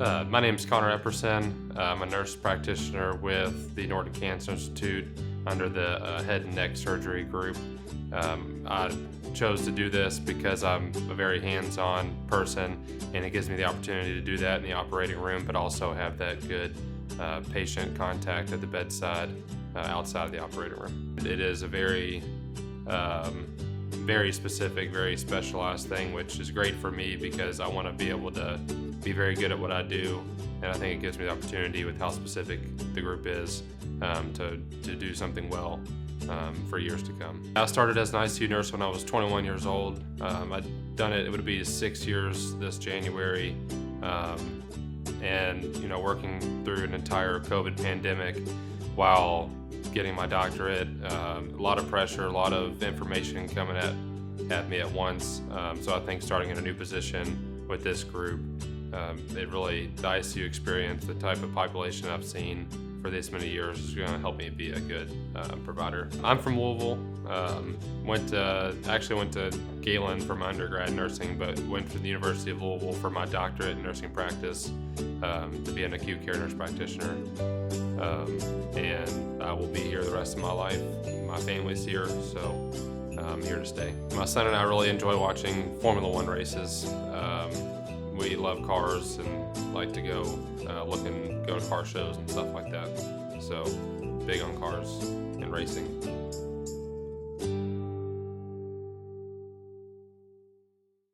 My name is Connor Epperson. I'm a nurse practitioner with the Norton Cancer Institute under the head and neck surgery group. I chose to do this because I'm a very hands-on person, and it gives me the opportunity to do that in the operating room, but also have that good patient contact at the bedside outside of the operating room. It is a very specific, very specialized thing, which is great for me because I want to be able to be very good at what I do, and I think it gives me the opportunity with how specific the group is to do something well for years to come. I started as an ICU nurse when I was 21 years old. I'd done it would be 6 years this January, and working through an entire COVID pandemic while getting my doctorate. A lot of pressure, a lot of information coming at me at once. So I think starting in a new position with this group, the ICU experience, the type of population I've seen for this many years is going to help me be a good provider. I'm from Louisville. Actually went to Galen for my undergrad in nursing, but went to the University of Louisville for my doctorate in nursing practice to be an acute care nurse practitioner. And I will be here the rest of my life. My family's here, so I'm here to stay. My son and I really enjoy watching Formula One races. We love cars and like to go go to car shows and stuff like that. So big on cars and racing.